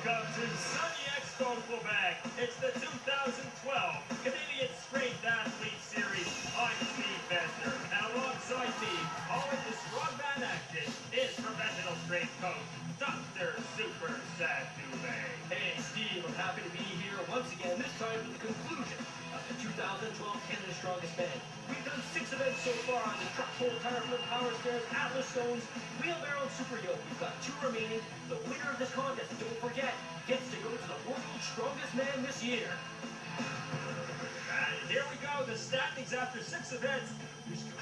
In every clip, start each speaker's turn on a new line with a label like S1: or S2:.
S1: Welcome to sunny Expo, Quebec. It's the 2012 Canadian Strength Athlete Series. I'm Steve Bester, and alongside me, all in the strongman action, is professional strength coach, Dr. Super Saunders.
S2: Hey Steve, I'm happy to be here once again, this time for the conclusion of the 2012 Canada's Strongest Man. We've done 6 events so far on the truck pull, tire flip, power stairs, Atlas stones, wheelbarrow, and super yoke. We've got 2 remaining. The winner of this contest, don't forget, gets to go to the world's strongest man this year.
S1: And here we go, the standings after 6 events.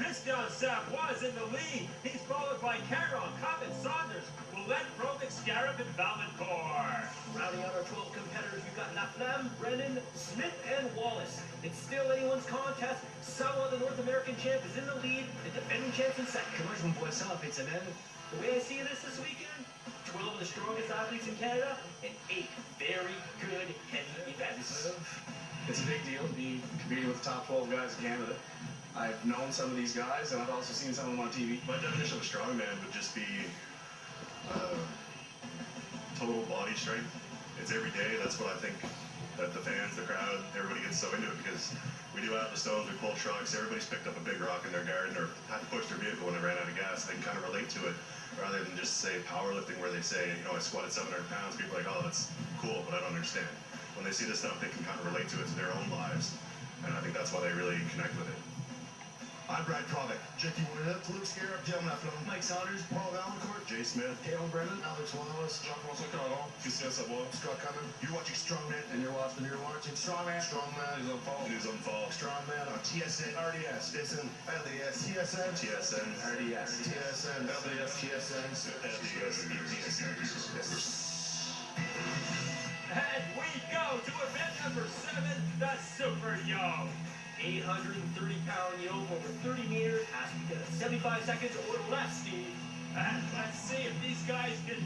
S1: Savoie is in the lead. He's followed by Caron, Cummine, Saunders, Ouellet, Provick, Skaarup, and Vaillancourt.
S2: Rounding out our 12 competitors, we've got Laflamme, Brennan, Smith, and Wallace. It's still anyone's contest. Savoie, the North American champ, is in the lead. The defending champs in second.
S3: Comment je me vois ça en fin de semaine?
S2: The way I see this weekend, 12 of the strongest athletes in Canada, and 8 very good heavy events.
S3: It's a big deal to be competing with the top 12 guys in Canada. I've known some of these guys, and I've also seen some of them on TV.
S4: My definition of a strongman would just be total body strength. It's every day. That's what I think that the fans, the crowd, everybody gets so into it, because we do Atlas stones, we pull trucks, everybody's picked up a big rock in their garden or had to push their vehicle when they ran out of gas. They can kind of relate to it rather than just say powerlifting, where they say, you know, I squatted 700 pounds. People are like, oh, that's cool, but I don't understand. When they see this stuff, they can kind of relate to it to their own lives, and I think that's why they really connect with it.
S5: I'm Provick, Jacki Ouellet, Skaarup, Guillaume Laflamme, Mike Saunders,
S4: Vaillancourt, Jay Smith,
S5: Kaelan Brennan, Wallace, Jean-François Caron,
S4: Savoie,
S5: Cummine. You're watching Strongman, and you're watching Strongman. Strongman is on fall.
S4: News on fall.
S5: Strongman on TSN, RDS, TSN, LDS, TSN,
S4: TSN,
S5: RDS, TSN, LDS, TSN,
S1: And we go to event number 7, the Super Yoke.
S2: 830-pound yoke over 30 meters, has to be done in 75 seconds or less, Steve.
S1: And let's see if these guys can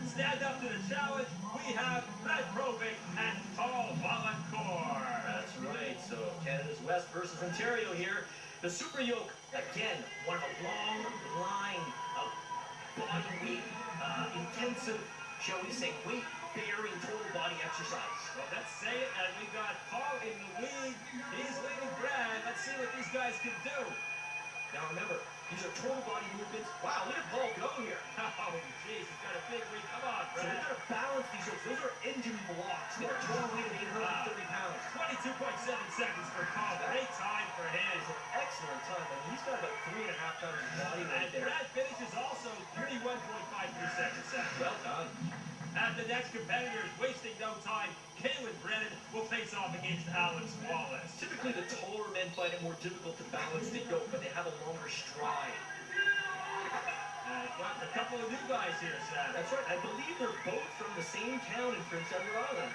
S1: stand up to the challenge. We have Provick and Vaillancourt.
S2: That's right, so Canada's West versus Ontario here. The super yoke, again, one of a long line of body weight, intensive, shall we say, weight-bearing total body exercise.
S1: Well, let's say it, and we got Paul in the lead. He's leading Brad. Let's see what these guys can do.
S2: Now remember, these are total body movements. Wow, look at Paul go here.
S1: Oh, jeez, he's got a big lead. Come on,
S2: So
S1: Brad.
S2: we've got to balance these yokes. Those are engine blocks. They're total weight of 830 pounds.
S1: 22.7 seconds for Paul. Great time for him.
S2: It's an excellent time. I mean, he's got about 3.5 times his body weight
S1: And
S2: there.
S1: Brad finishes also 31.53 seconds.
S2: Well done.
S1: And the next competitor is wasting no time. Kaelan Brennan will face off against Wallace.
S2: Typically, the taller men find it more difficult to balance the yoke, but they have a longer stride.
S1: And got a couple of new guys here, Sam.
S2: That's right. I believe they're both from the same town in Prince Edward Island.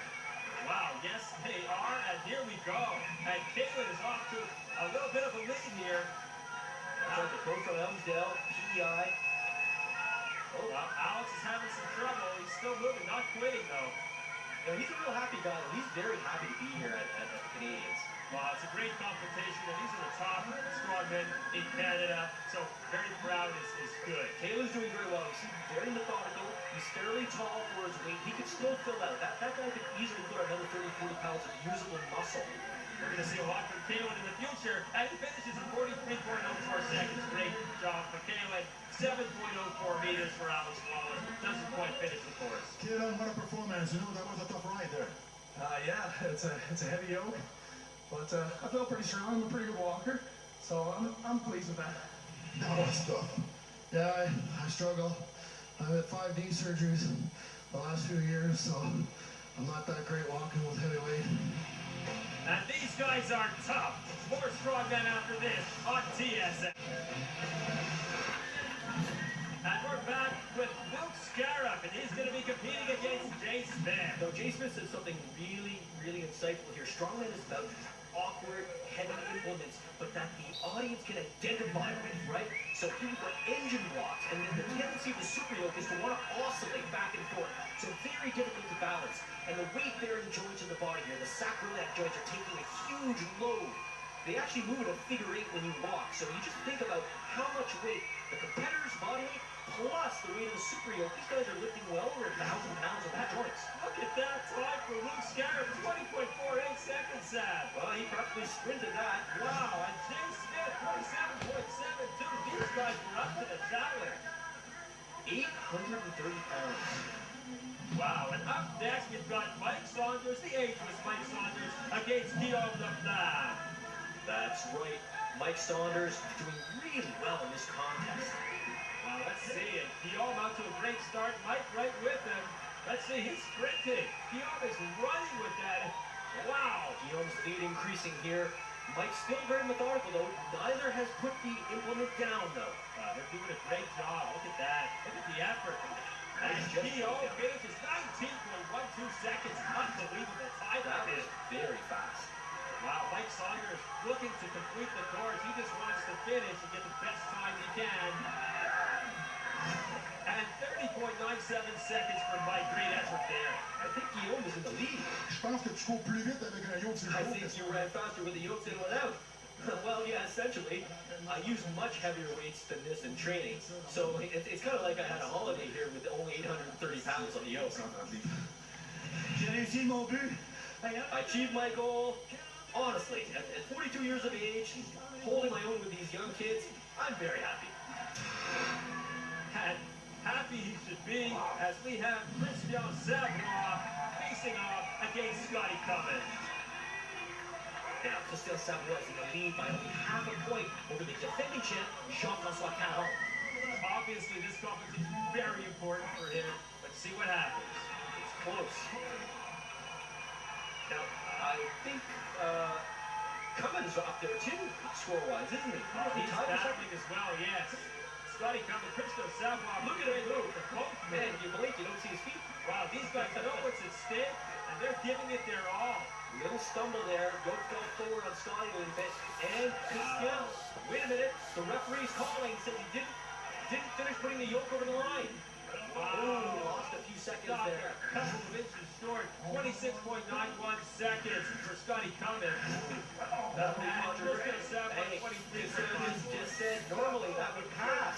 S1: Wow, yes, they are. And here we go. And Kaelan is off to a little bit of a lead here.
S2: That's right. They're both from Elmsdale, PEI.
S1: Oh, well, Alex is having some trouble. He's still moving, not quitting, though.
S2: You know, he's a real happy guy. He's very happy to be here at the Canadians.
S1: Well, it's a great competition, and these are the top strongmen in Canada, so very proud is good.
S2: Kaelan's doing very well. He's very methodical. He's fairly tall for his weight. He could still fill out. That guy could easily put another 30, 40 pounds of usable muscle.
S1: We're going to see a lot from Kaelan in the future, and he finishes in 43.04 seconds. Great job for Kaelan. 7.04 meters for Wallace. Doesn't quite finish the course.
S5: Kaelan, what a performance. You know, that was a tough ride there.
S3: Yeah, it's a heavy yoke, but I feel pretty strong. I'm a pretty good walker, so I'm pleased with that.
S5: That was tough. Yeah, I struggle. I've had 5 knee surgeries the last few years, so I'm not that great walking with heavy weight.
S1: And these guys are tough. More strongmen after this on TSN. And we're back with Skaarup, and he's going to be competing against Jay Smith.
S2: So Jay Smith said something really, really insightful here. Strongman is about awkward, heavy implements, but that the audience can identify with, right? So here we've got engine blocks, and then the tendency of the super yoke is to want to oscillate back and forth. So very difficult to balance. And the weight-bearing joints in the body here, the sacroiliac joints, are taking a huge load. They actually move at a figure 8 when you walk. So you just think about how much weight the competitor's body weight plus the weight of the super yoke. These guys are lifting well over 1,000 pounds of that joints.
S1: Look at
S2: definitely sprinted that.
S1: Wow, and Jay Smith, 27.72. These guys were up to the challenge.
S2: 830 pounds.
S1: Wow, and up next we've got Mike Saunders, the ageless Mike Saunders, against Guillaume Laflamme.
S2: That's right. Mike Saunders doing really well in this contest.
S1: Well, let's see it. Guillaume out to a great start. Mike right with him. Let's see, he's sprinting. Guillaume is running with that. Wow.
S2: Guillaume's lead increasing here. Mike's still very methodical, though. Neither has put the implement down, though.
S1: They're doing a great job. Look at that. Look at the effort. And Guillaume finishes 19.12 seconds. Unbelievable time.
S2: That is very fast.
S1: Wow, Mike Saunders looking to complete the course. He just wants to finish and get the best time he can. And 30.97 seconds for Mike. Great effort there.
S2: I think Guillaume is in the lead.
S5: Je pense que tu cours plus vite avec un yacht sur le
S2: I
S5: dos
S2: think
S5: que
S2: you ran faster with the yokes than without. Well, yeah, essentially. I use much heavier weights than this in training. So it's kind of like I had a holiday here with only 830 pounds on the yoke.
S5: J'ai réussi mon but.
S2: I achieved my goal. Honestly, at 42 years of age, holding my own with these young kids, I'm very happy.
S1: And happy he should be as we have Christian Savoie facing off against Scotty Cummine.
S2: Now, Christian Savoie is in the lead by only half a point over the defending champ, Jean-François Caron.
S1: Obviously, this competition is very important for him. Let's see what happens.
S2: It's close. Now, I think Cummine's up there too, score-wise, isn't he?
S1: He's battling as well, yes. Scotty Cummine, Christian Savoie, look at him move. Both
S2: Man,
S1: men.
S2: you blink, you don't see his feet.
S1: Wow, these guys know what's at stake, and they're giving it their all.
S2: Little stumble there, yoke fell forward on Scotty a little bit, and Christian, wait a minute, the referee's calling, says he didn't finish putting the yoke over the line.
S1: Wow.
S2: Ooh, lost a few seconds
S1: Got
S2: there.
S1: a couple of inches short. 26.91 seconds for Scotty Cummine. And Christian Savoie, 23 seconds.
S2: Just said normally that would pass.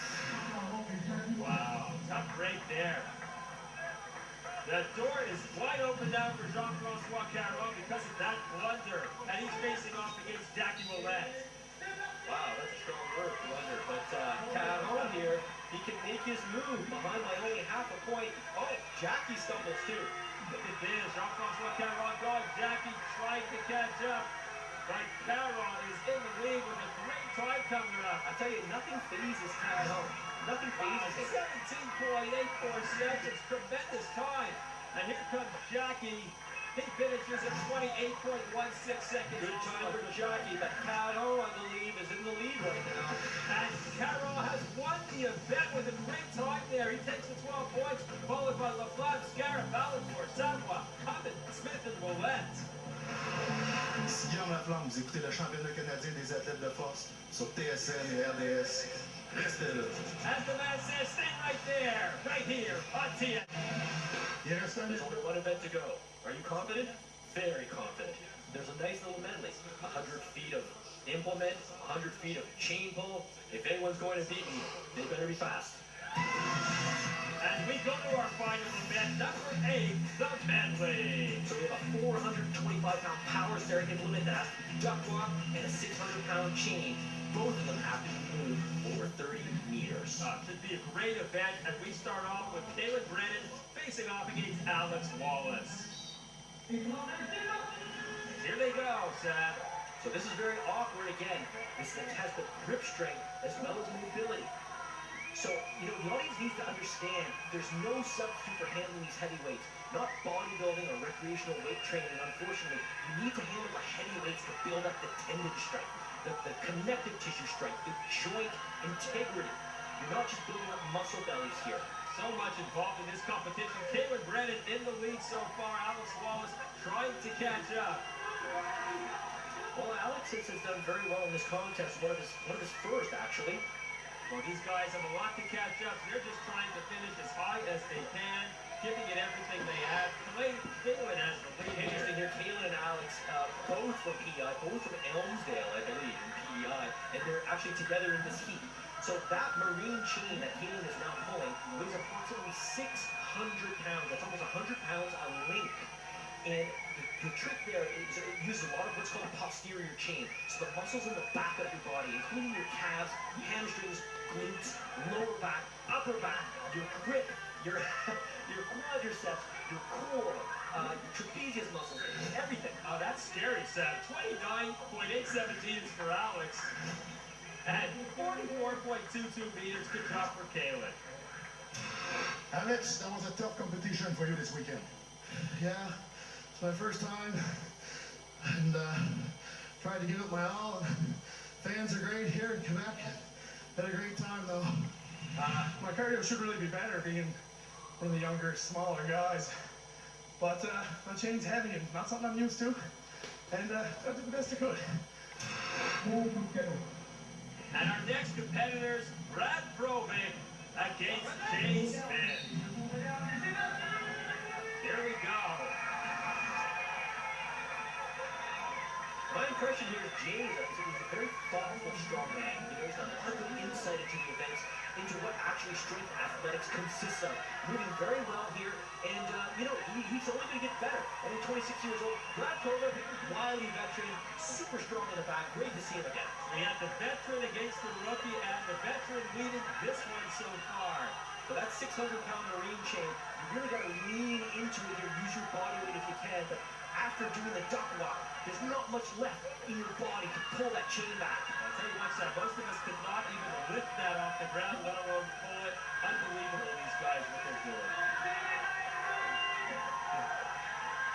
S1: Wow, tough break there. The door is wide open now for Jean-François Caron because of that blunder. And he's facing off against Jacki Ouellet.
S2: Wow, that's a strong word, blunder. But Caron here, he can make his move behind by only half a point. Oh, Jacki stumbles too.
S1: Look at this, Jean-François Caron gone. Jacki trying to catch up. But Caron is in the lead with a great time coming up.
S2: I tell you, nothing phases Caron. Nothing phases him.
S1: 17.84 seconds, tremendous time. And here comes Jacki. He finishes at 28.16 seconds.
S2: Good time for Jacki, but Caron, I believe, is in the lead right now.
S1: And Caron has won the event with a great time there. He takes the 12 points, followed by Laflamme, Skaarup, Vaillancourt, Savoie, Cummine, Smith, and Ouellet.
S5: Ici Guillaume Laflamme, vous écoutez le championnat canadien des athlètes de force sur TSN et RDS. Restez là.
S1: As the man says, stay right there, right here on TSN.
S5: Yes,
S2: There's only one event to go. Are you confident? Very confident. There's a nice little medley. 100 feet of implement, 100 feet of chain pull. If anyone's going to beat me, they better be fast.
S1: And we go to our final event, number 8, the medley.
S2: So we have a 425-pound power stair implement that has duck walk and a 600-pound chain. Both of them have to move over 30 meters.
S1: Should be a great event, and we start off with Kaelan Brennan facing off against Alex Wallace. Here they go, Sam.
S2: So this is very awkward again. This is a test of grip strength as well as mobility. So, you know, the audience needs to understand there's no substitute for handling these heavy weights. Not bodybuilding or recreational weight training, unfortunately. You need to handle the heavy weights to build up the tendon strength, the connective tissue strength, the joint integrity. You're not just building up muscle bellies here.
S1: So much involved in this competition. Kaelan Brennan in the lead so far. Alex Wallace trying to catch up.
S2: Well, Alex has done very well in this contest. One of his first, actually.
S1: Well, these guys have a lot to catch up. They're just trying to finish as high as they can, giving it everything they have. Kaelan has the lead here.
S2: Interesting here, Kaelan and Alex, both from PEI, both from Elmsdale, I believe, in PEI, and they're actually together in this heat. So that marine chain that Kaelan is now pulling weighs approximately 600 pounds. That's almost 100 pounds a link. And the Your trick there is it uses a lot of what's called posterior chain. So the muscles in the back of your body, including your calves, hamstrings, glutes, lower back, upper back, your grip, your your quadriceps, your core, your trapezius muscles, everything.
S1: Oh, that's scary, Sam. 29.87 meters for Alex. And 44.22 meters to drop for Kaelan.
S5: Alex, that was a tough competition for you this weekend. Yeah, it's my first time, and tried to give it my all. And fans are great here in Quebec. Had a great time though.
S3: My cardio should really be better being one of the younger, smaller guys. But my chain's heavy and not something I'm used to. And I did the best I could.
S1: And our next competitors, Brad Provick against Jay Smith. Here we go.
S2: My impression here is Jay is a very thoughtful, strong man. You know, he's got a lot of insight into the events, into what actually strength athletics consists of. Moving very well here, and you know, he's only going to get better. Only 26 years old. Brad Provick, wily veteran, super strong in the back. Great to see him again.
S1: We have the veteran against the rookie, and the veteran leading this one so far.
S2: So that 600-pound marine chain, you really got to lean into it here. Use your body weight if you can, but after doing the duck walk, there's not much left in your body to pull that chain back.
S1: I'll tell you what, Sam, most of us could not even lift that off the ground, let alone pull it. Unbelievable, these guys, what they're doing.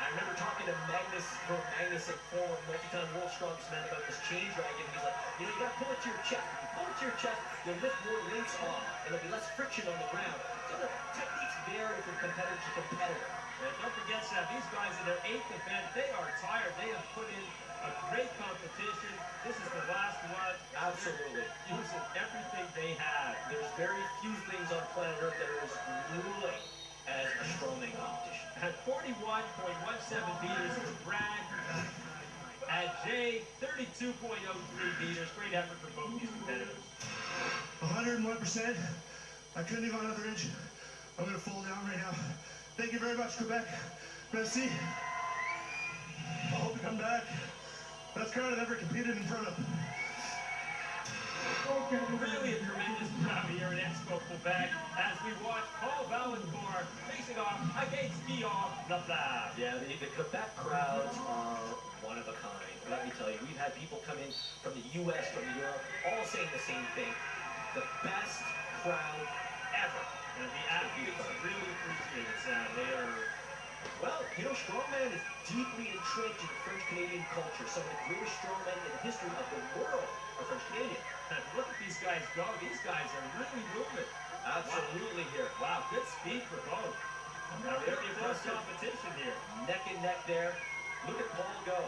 S2: I remember talking to Magnus from Magnus at Forum, multi-time world strongest man, about this chain dragon. He's like, you know, you got to pull it to your chest. If you pull it to your chest, you'll lift more links off, and there'll be less friction on the ground. So the techniques vary from competitor to competitor.
S1: And don't forget, Sam, these guys in their 8th event, they are tired. They have put in a great competition. This is the last one.
S2: Absolutely.
S1: Using everything they have.
S2: There's very few things on planet Earth that are as grueling as a strongman competition.
S1: At 41.17 meters is Brad. At Jay, 32.03 meters. Great effort for both these competitors.
S5: 101%. I couldn't even go another inch. I'm gonna fall down right now. Thank you very much, Quebec. Merci. I hope you come back. Best crowd I've ever competed in front of.
S1: Really a tremendous crowd here at Expo Quebec as we watch Paul Vaillancourt facing off against Guillaume Laflamme.
S2: Yeah, the Quebec crowds are one of a kind. Let me tell you, we've had people come in from the U.S., from Europe, all saying the same thing. The best crowd ever.
S1: And the athletes really appreciate it, Sam. They are...
S2: Well, you know, strongman is deeply entrenched in the French-Canadian culture. Some of the greatest strongmen in the history of the world are French-Canadian.
S1: And look at these guys go. These guys are really moving.
S2: Absolutely here.
S1: Wow, good speed for both. Very close competition here.
S2: Neck and neck there. Look at Paul go.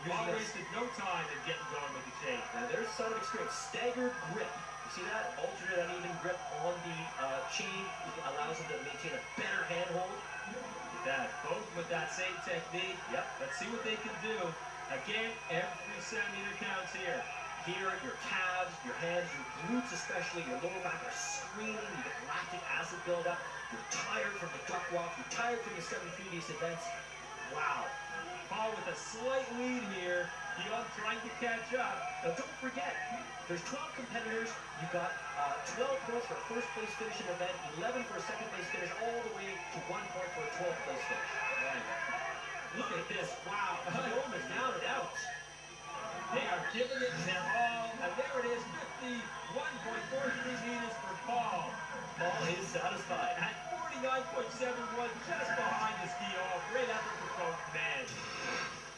S1: Paul wasted no time in getting going with the chain.
S2: Now there's a sign of experience. Staggered grip. You see that? Alternate uneven grip on the chain allows him to maintain a better handhold.
S1: That both with that same technique.
S2: Yep.
S1: Let's see what they can do. Again, every centimeter counts here.
S2: Here, your calves, your hands, your glutes especially, your lower back are screaming. You get lactic acid buildup. You're tired from the duck walk. You're tired from the 7 previous events. Wow.
S1: Paul with a slight lead here. Guillaume trying to catch up.
S2: Now don't forget, there's 12 competitors. You've got 12 points for a first place finish in the event, 11 for a second place finish, all the way to 1 point for a 12th place finish.
S1: Right. Look at this. Wow.
S2: Guillaume is down and out.
S1: They are giving it their all. And there it is, 51.43 meters for Paul.
S2: Paul is satisfied.
S1: At 49.71, just behind the Guillaume. Great effort for both men.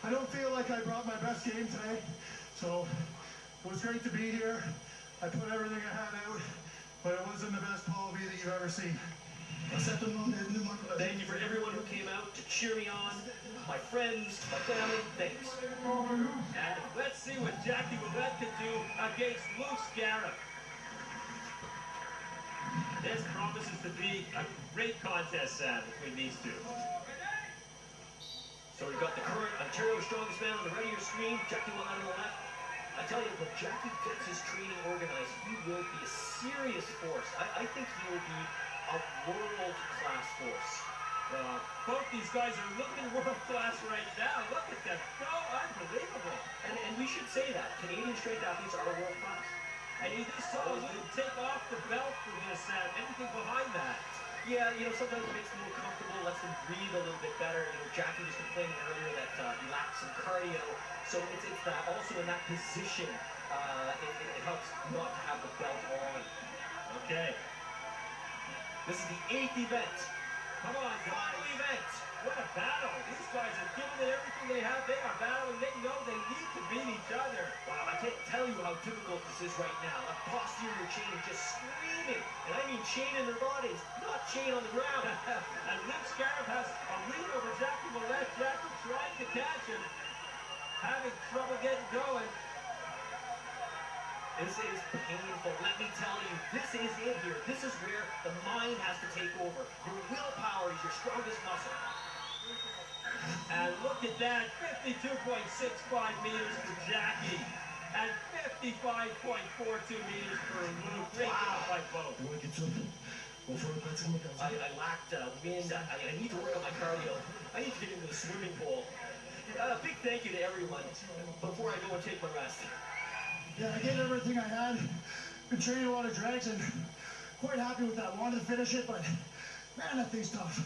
S5: I don't feel like I brought my best game today, so it was great to be here. I put everything I had out, but it wasn't the best Paul V that you've ever seen.
S2: Thank you for everyone who came out to cheer me on. My friends, my family, thanks.
S1: And let's see what Jacki Ouellet can do against Skaarup. This promises to be a great contest, Sam, between these two.
S2: So we've got the current Ontario strongest man on the right of your screen, Jacki Ouellet on the left. I tell you, when Jacki gets his training organized, he will be a serious force. I think he will be a world-class force.
S1: Both these guys are looking world class right now. Look at them go, unbelievable.
S2: And we should say that Canadian strength athletes are world class.
S1: And you just saw him take off the belt for this, anything behind that.
S2: Yeah, sometimes it makes them more comfortable, lets them breathe a little bit better. Jacki was complaining earlier that he lacked some cardio. So it's that also in that position, it helps not to have the belt on.
S1: Okay.
S2: This is the 8th event.
S1: Come on,
S2: Final event.
S1: What a battle. These guys are giving it everything they have. They are battling. They know they need to beat each other.
S2: Wow, I can't tell you how difficult this is right now. That posterior chain is just screaming. And I mean chain in their bodies, not chain on the ground.
S1: And Skaarup has a lead over Jacki Ouellet. Jacki trying to catch him. Having trouble getting going.
S2: This is painful. Let me tell you, this is it here. This is where the mind has to take over. Your willpower is your strongest muscle.
S1: And look at that, 52.65 meters for Jacki. And 55.42 meters for Luke. Great job by both.
S2: I lacked wind. I need to work on my cardio. I need to get into the swimming pool. Big thank you to everyone before I go and take my rest.
S5: Yeah, I gave everything I had. Been training a lot of drags and quite happy with that. Wanted to finish it, but man, that thing's tough.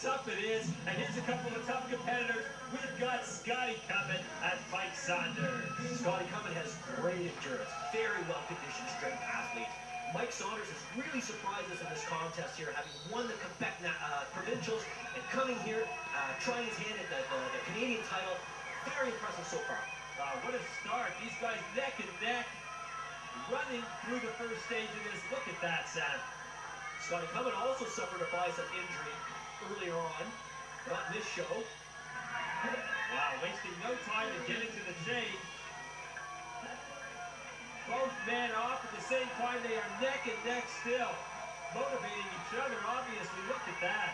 S1: Tough it is. And here's a couple of tough competitors. We've got Scotty Cummine and Mike Saunders.
S2: Scotty Cummine has great endurance, very well-conditioned strength athlete. Mike Saunders has really surprised us in this contest here, having won the Quebec provincials and coming here, trying his hand at the Canadian title. Very impressive so far.
S1: What a start. These guys neck and neck, running through the first stage of this. Look at that, Sam.
S2: Scotty Cummine also suffered a bicep injury earlier on, not in this show.
S1: Wow, wasting no time in getting to the chain. Both men off at the same time. They are neck and neck still, motivating each other, obviously. Look at that.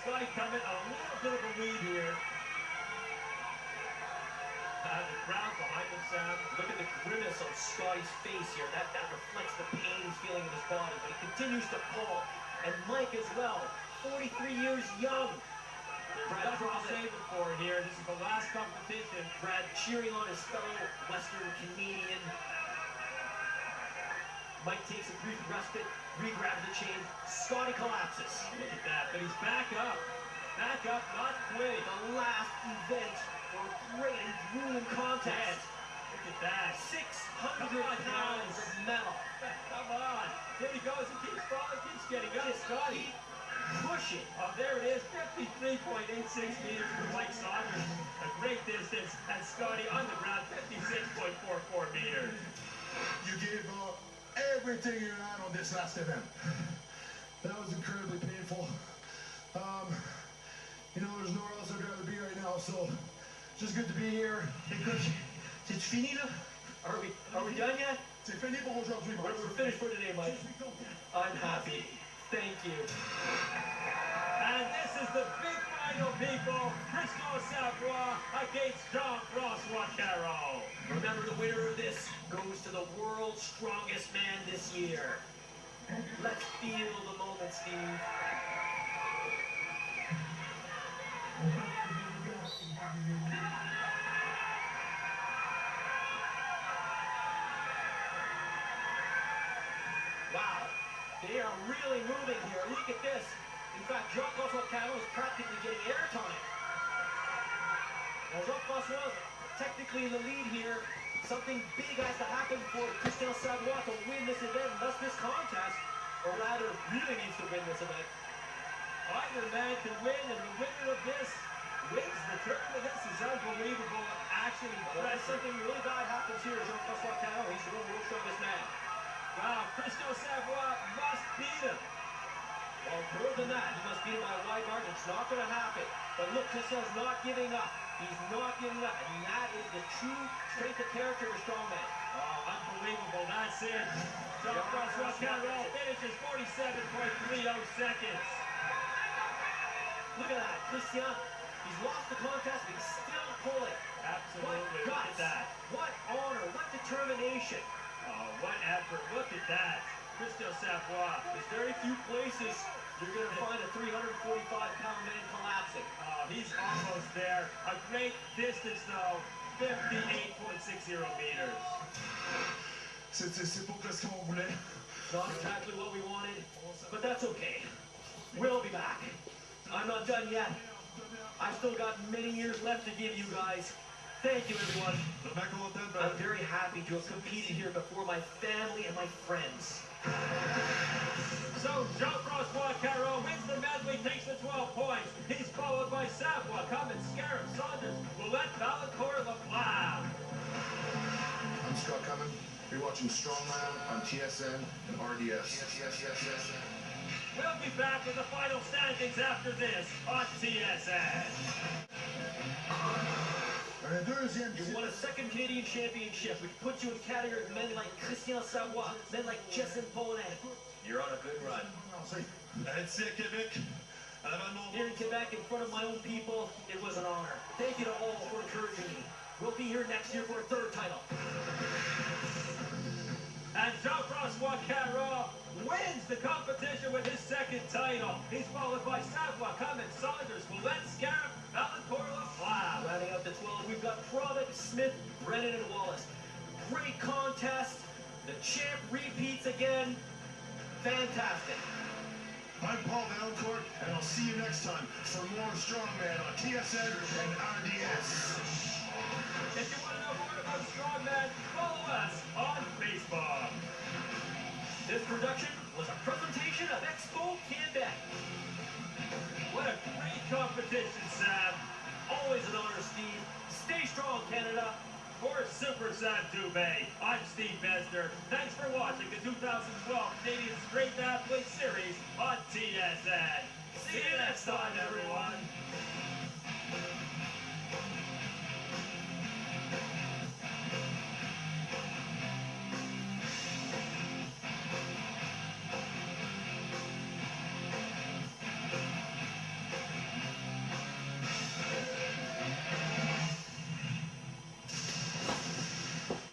S1: Scotty Cummine a little bit of a lead here. The crowd behind him, Sam.
S2: Look at the grimace on Scotty's face here. That reflects the pain he's feeling in his body, but he continues to pull. And Mike as well, 43 years young.
S1: Brad saving for it here. This is the last competition.
S2: Brad cheering on his fellow Western Canadian. Mike takes a brief respite, re-grabs the chain. Scotty collapses.
S1: Look at that, but he's back up. Back up, not quitting.
S2: The last event for a great and grueling contest.
S1: Look at that.
S2: 600 pounds of metal.
S1: Come on. Here he goes. He keeps falling, keeps getting up. Scotty.
S2: Push it.
S1: Oh, there it is. 53.86 meters for Mike Saunders. A great distance. And Scotty on the ground, 56.44 meters.
S5: You gave everything you had on this last event. That was incredibly painful. There's nowhere else I'd rather be right now, so just good to be here. Hey, Coach, c'est fini là?
S2: Are we done yet?
S5: C'est fini pour aujourd'hui, Mike.
S2: We're finished for today, Mike. I'm happy. Thank you.
S1: And this is the big final, people. Savoie against Jean-François Caron.
S2: Remember, the winner of this goes to the world's strongest man this year. Let's feel the moment, Steve. Wow, they are really moving here. Look at this. In fact, Jean-François Caron is practically getting airtime. Now, Jean-François is technically in the lead here. Something big has to happen for Savoie to win this event, and thus this contest, or rather, really needs to win this event.
S1: Either man can win, and the winner of this wins the tournament. This is unbelievable. Actually,
S2: Something really bad happens here. Jean-François Caron, he's the world's strongest man.
S1: Wow, Savoie must beat him.
S2: Well, more than that, he must beat him by a wide margin. It's not going to happen. But look, Christian's not giving up. He's not giving up. And that is the true strength of character of a strong man.
S1: Oh, unbelievable. That's it. Jean-François Caron finishes 47.30 seconds.
S2: Look at that. Christian, he's lost the contest, but he's still pulling.
S1: Absolutely.
S2: What
S1: Look
S2: guts.
S1: at that.
S2: What honor. What determination.
S1: Oh, what effort. Look at that. Savoie.
S2: There's very few places You're going to find a 345-pound man collapsing.
S1: He's almost there. A great distance, though. 58.60 meters.
S5: C'est pas presque qu'on voulait.
S2: Not exactly what we wanted, but that's okay. We'll be back. I'm not done yet. I've still got many years left to give you guys. Thank you, everyone. I'm very happy to have competed here before my family and my friends.
S1: So Jean-François Caron wins the medley, takes the 12 points. He's followed by Savoie, Cummine, Skaarup, Saunders, Ouellet, Vaillancourt, Laflamme.
S6: I'm Scott Cummine. You're watching Strongman on TSN and RDS.
S1: We'll be back with the final standings after this on TSN.
S2: You won a second Canadian championship, which puts you in category of men like Christian Savoie, men like Jason Poland. You're on a good run. Here in Quebec, in front of my own people, it was an honor. Thank you to all for encouraging me. We'll be here next year for a third title.
S1: And Jean-François Caron wins the competition with his second title. He's followed by Savoie, Cummine, Saunders, Ouellet, Skaarup, Vaillancourt, Laflamme.
S2: Rounding up the 12, we've got Provick, Smith, Brennan, and Wallace. Great contest. The champ repeats again. Fantastic.
S5: I'm Paul Vaillancourt, and I'll see you next time for more Strongman on TSN and RDS.
S1: If you want to know more about Strongman, follow us on Facebook.
S2: This production was a presentation of Expo Quebec.
S1: What a great competition, Sam.
S2: Always an honor, Steve. Stay strong, Canada.
S1: For Super Sam Dubé, I'm Steve Besner. Thanks for watching the 2012 Canadian Strength Athlete Series on TSN. See you next time, everyone.